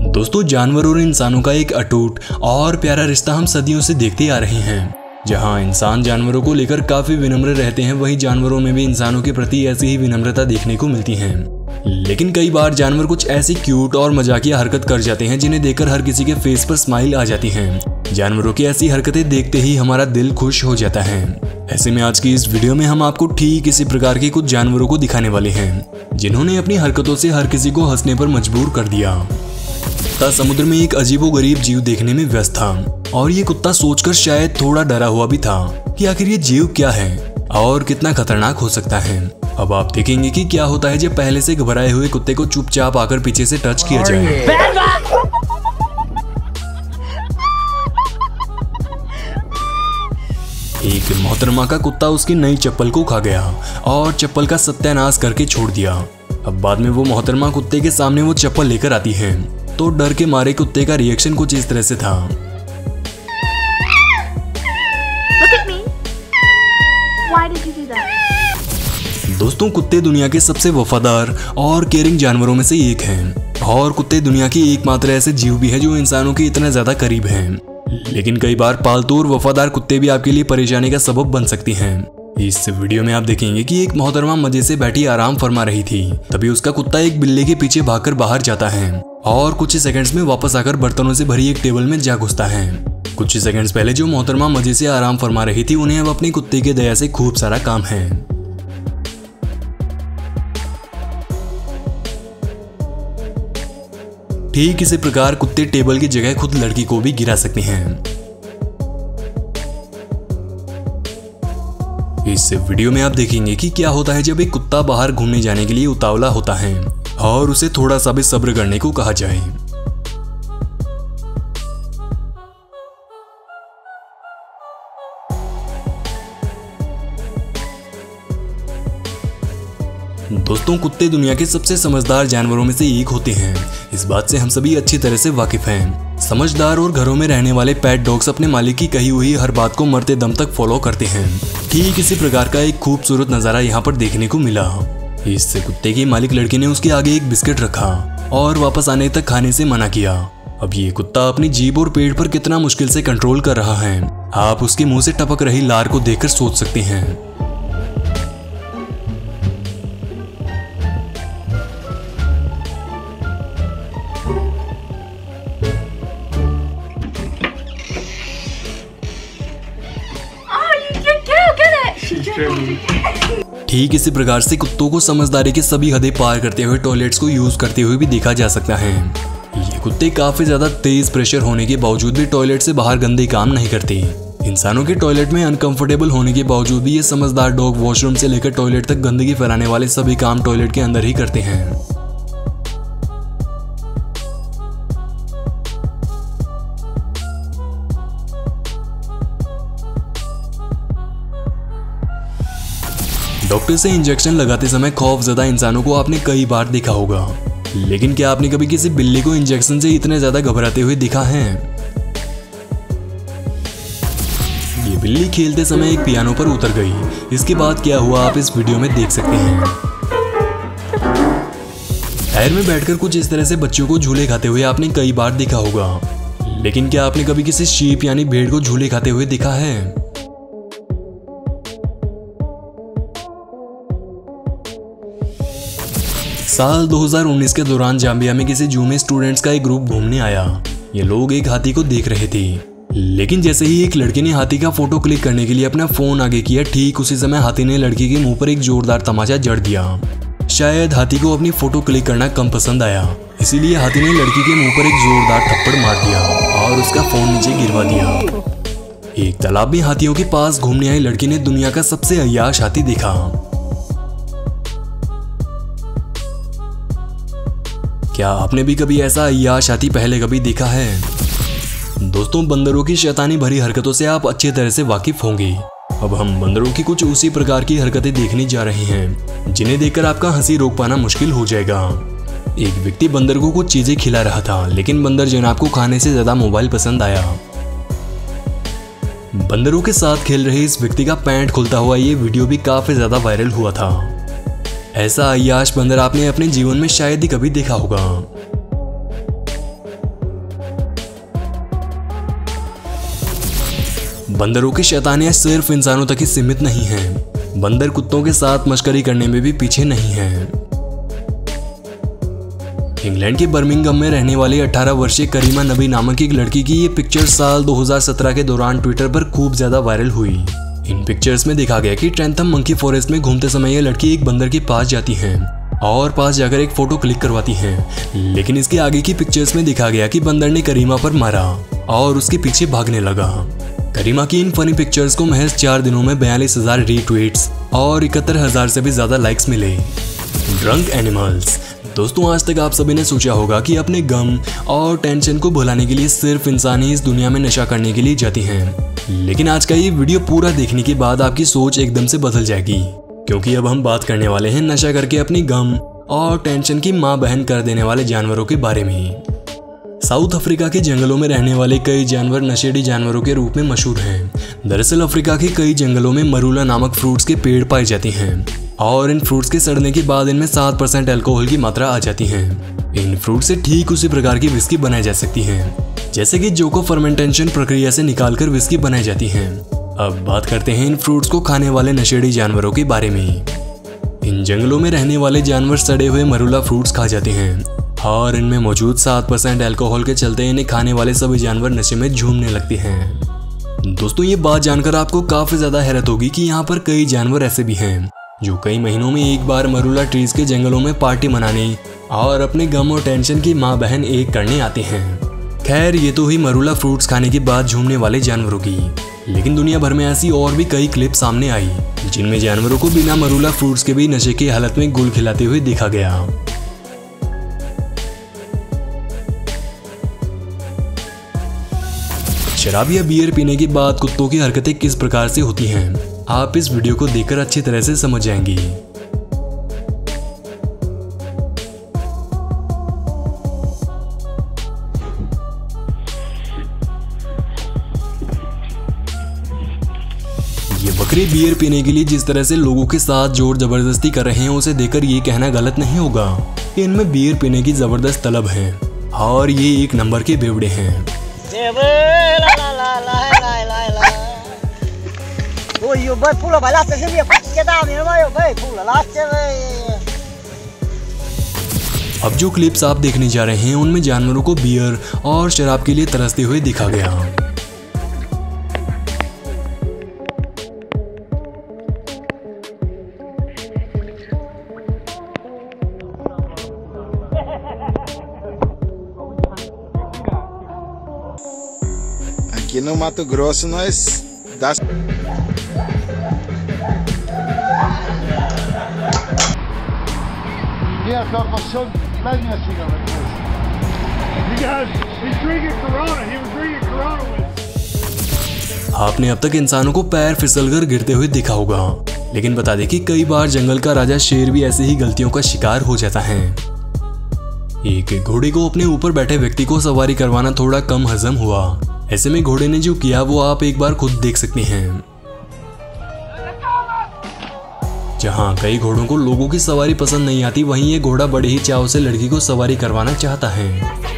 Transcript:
दोस्तों, जानवरों और इंसानों का एक अटूट और प्यारा रिश्ता हम सदियों से देखते आ रहे हैं। जहां इंसान जानवरों को लेकर काफी विनम्र रहते हैं, वहीं जानवरों में भी इंसानों के प्रति ऐसी ही विनम्रता देखने को मिलती है। लेकिन कई बार जानवर कुछ ऐसी क्यूट और मजाकिया हरकत कर जाते हैं जिन्हें देखकर हर किसी के फेस पर स्माइल आ जाती है। जानवरों की ऐसी हरकतें देखते ही हमारा दिल खुश हो जाता है। ऐसे में आज की इस वीडियो में हम आपको ठीक इसी प्रकार के कुछ जानवरों को दिखाने वाले हैं जिन्होंने अपनी हरकतों से हर किसी को हंसने पर मजबूर कर दिया। कुत्ता समुद्र में एक अजीबोगरीब जीव देखने में व्यस्त था और ये कुत्ता सोचकर शायद थोड़ा डरा हुआ भी था कि आखिर ये जीव क्या है और कितना खतरनाक हो सकता है। अब आप देखेंगे कि क्या होता है जब पहले से घबराए हुए कुत्ते को चुपचाप आकर पीछे से टच किया जाए। एक मोहतरमा का कुत्ता उसकी नई चप्पल को खा गया और चप्पल का सत्यानाश करके छोड़ दिया। अब बाद में वो मोहतरमा कुत्ते के सामने वो चप्पल लेकर आती है तो डर के मारे कुत्ते का रिएक्शन कुछ इस तरह से था। दोस्तों, कुत्ते दुनिया के सबसे वफादार और केयरिंग जानवरों में से एक हैं और कुत्ते दुनिया की एकमात्र ऐसे जीव भी है जो इंसानों के इतना ज्यादा करीब हैं। लेकिन कई बार पालतू और वफादार कुत्ते भी आपके लिए परेशानी का सबब बन सकती हैं। इस वीडियो में आप देखेंगे कि एक मोहतरमा मजे से बैठी आराम फरमा रही थी, तभी उसका कुत्ता एक बिल्ली के पीछे भागकर बाहर जाता है और कुछ ही सेकंड्स में वापस आकर बर्तनों से भरी एक टेबल में जा घुसता है। कुछ ही सेकंड्स पहले जो मोहतरमा मजे से आराम फरमा रही थी, उन्हें अब अपने कुत्ते के दया से खूब सारा काम है। ठीक इसी प्रकार कुत्ते टेबल की जगह खुद लड़की को भी गिरा सकते हैं। इस वीडियो में आप देखेंगे कि क्या होता है जब एक कुत्ता बाहर घूमने जाने के लिए उतावला होता है और उसे थोड़ा सा भी सब्र करने को कहा जाए। दोस्तों, कुत्ते दुनिया के सबसे समझदार जानवरों में से एक होते हैं। इस बात से हम सभी अच्छी तरह से वाकिफ हैं। समझदार और घरों में रहने वाले पेट डॉग्स अपने मालिक की कही हुई हर बात को मरते दम तक फॉलो करते हैं। ठीक इसी प्रकार का एक खूबसूरत नजारा यहाँ पर देखने को मिला। इस कुत्ते के मालिक लड़के ने उसके आगे एक बिस्किट रखा और वापस आने तक खाने से मना किया। अब ये कुत्ता अपनी जीभ और पेट पर कितना मुश्किल से कंट्रोल कर रहा है, आप उसके मुंह से टपक रही लार को देखकर सोच सकते हैं। ठीक इसी प्रकार से कुत्तों को समझदारी की सभी हदें पार करते हुए टॉयलेट्स को यूज करते हुए भी देखा जा सकता है। ये कुत्ते काफी ज्यादा तेज प्रेशर होने के बावजूद भी टॉयलेट से बाहर गंदे काम नहीं करते। इंसानों के टॉयलेट में अनकंफर्टेबल होने के बावजूद भी ये समझदार डॉग वॉशरूम से लेकर टॉयलेट तक गंदगी फैलाने वाले सभी काम टॉयलेट के अंदर ही करते हैं। डॉक्टर से इंजेक्शन लगाते समय खौफजदा इंसानों को आपने कई बार देखा होगा, लेकिन क्या आपने कभी किसी बिल्ली को इंजेक्शन से इतने ज्यादा घबराते हुए देखा है? ये बिल्ली खेलते समय एक पियानो पर उतर गई। इसके बाद क्या हुआ आप इस वीडियो में देख सकते हैं। टायर में बैठकर कुछ इस तरह से बच्चों को झूले खाते हुए आपने कई बार देखा होगा, लेकिन क्या आपने कभी किसी शीप यानी भेड़ को झूले खाते हुए देखा है? साल 2019 के दौरान जाम्बिया में किसी जू में स्टूडेंट्स का एक ग्रुप घूमने आया। ये लोग एक हाथी को देख रहे थे, लेकिन जैसे ही एक लड़के ने हाथी का फोटो क्लिक करने के लिए अपना फोन आगे किया, ठीक उसी समय हाथी ने लड़की के मुंह पर एक जोरदार तमाचा जड़ दिया। शायद हाथी को अपनी फोटो क्लिक करना कम पसंद आया, इसीलिए हाथी ने लड़की के मुंह पर एक जोरदार थप्पड़ मार दिया और उसका फोन नीचे गिरवा दिया। एक तालाब में हाथियों के पास घूमने आई लड़की ने दुनिया का सबसे अय्याश हाथी देखा। क्या आपने भी कभी ऐसा अय्याश हाथी पहले कभी देखा है? दोस्तों, बंदरों की शैतानी भरी हरकतों से आप अच्छी तरह से वाकिफ होंगे। अब हम बंदरों की कुछ उसी प्रकार की हरकतें देखने जा रहे हैं जिन्हें देखकर आपका हंसी रोक पाना मुश्किल हो जाएगा। एक व्यक्ति बंदर को कुछ चीजें खिला रहा था, लेकिन बंदर जनाब को खाने से ज्यादा मोबाइल पसंद आया। बंदरों के साथ खेल रहे इस व्यक्ति का पैंट खुलता हुआ ये वीडियो भी काफी ज्यादा वायरल हुआ था। ऐसा अय्याश बंदर आपने अपने जीवन में शायद ही कभी देखा होगा। बंदरों की शैतानियां सिर्फ इंसानों तक ही सीमित नहीं हैं। बंदर कुत्तों के साथ मशकरी करने में भी पीछे नहीं हैं। इंग्लैंड के बर्मिंघम में रहने वाली 18 वर्षीय करीमा नबी नामक एक लड़की की ये पिक्चर साल 2017 के दौरान ट्विटर पर खूब ज्यादा वायरल हुई। इन पिक्चर्स में देखा गया कि ट्रेंथम मंकी फॉरेस्ट में घूमते समय ये लड़की एक बंदर के पास जाती है और पास जाकर एक फोटो क्लिक करवाती है। लेकिन इसके आगे की पिक्चर्स में दिखा गया कि बंदर ने करीमा पर मारा और उसके पीछे भागने लगा। करीमा की इन फनी पिक्चर्स को महज 4 दिनों में 42,000 रीट्वीट्स और 71,000 से भी ज्यादा लाइक्स मिले। Drunk animals. दोस्तों, आज तक आप सभी ने सोचा होगा कि अपने गम और टेंशन को भुलाने के लिए सिर्फ इंसान ही इस दुनिया में नशा करने के लिए जाते हैं। लेकिन आज का ये वीडियो पूरा देखने के बाद आपकी सोच एकदम से बदल जाएगी, क्योंकि अब हम बात करने वाले हैं नशा करके अपनी गम और टेंशन की माँ बहन कर देने वाले जानवरों के बारे में। साउथ अफ्रीका के जंगलों में रहने वाले कई जानवर नशेड़ी जानवरों के रूप में मशहूर हैं। दरअसल अफ्रीका के कई जंगलों में मरूला नामक फ्रूट्स के पेड़ पाए जाते हैं और इन फ्रूट्स के सड़ने के बाद इनमें 7% अल्कोहल की मात्रा आ जाती है। इन फ्रूट से ठीक उसी प्रकार की विस्की बनाई जा सकती है जैसे कि जोको फर्मेंटेशन प्रक्रिया से निकालकर विस्की बनाई जाती है। अब बात करते हैं इन फ्रूट्स को खाने वाले नशेड़ी जानवरों के बारे में। इन जंगलों में रहने वाले जानवर सड़े हुए मरूला फ्रूट्स खा जाते हैं और इनमें मौजूद 7% अल्कोहल के चलते इन्हें खाने वाले सभी जानवर नशे में झूमने लगते हैं। दोस्तों, ये बात जानकर आपको काफी ज्यादा हैरत होगी कि यहाँ पर कई जानवर ऐसे भी हैं जो कई महीनों में एक बार मरूला ट्रीज के जंगलों में पार्टी मनाने और अपने गम और टेंशन की माँ बहन एक करने आते हैं। खैर, ये तो हुई मरूला फ्रूट्स खाने के बाद झूमने वाले जानवरों की, लेकिन दुनिया भर में ऐसी और भी कई क्लिप सामने आई जिनमें जानवरों को बिना मरूला फ्रूट्स के भी नशे की हालत में गुल खिलाते हुए देखा गया। शराब या बियर पीने के बाद कुत्तों की हरकतें किस प्रकार से होती हैं, आप इस वीडियो को देखकर अच्छी तरह से समझ जाएंगे। ये बकरे बियर पीने के लिए जिस तरह से लोगों के साथ जोर जबरदस्ती कर रहे हैं, उसे देखकर ये कहना गलत नहीं होगा कि इनमें बियर पीने की जबरदस्त तलब है और ये एक नंबर के बेवड़े हैं। अब जो क्लिप्स आप देखने जा रहे हैं उनमें जानवरों को बियर और शराब के लिए तरसते हुए दिखा गया। Aqui no Mato Grosso nós dá. Yeah, so for some madness, you know. You guys, he's drinking Corona. He was drinking Corona with. आपने अब तक इंसानों को पैर फिसलकर गिरते हुए देखा होगा, लेकिन बता दें कि कई बार जंगल का राजा शेर भी ऐसे ही गलतियों का शिकार हो जाता है। एक घोड़े को अपने ऊपर बैठे व्यक्ति को सवारी करवाना थोड़ा कम हजम हुआ। ऐसे में घोड़े ने जो किया वो आप एक बार खुद देख सकते हैं। जहां कई घोड़ों को लोगों की सवारी पसंद नहीं आती, वहीं ये घोड़ा बड़े ही चाव से लड़की को सवारी करवाना चाहता है।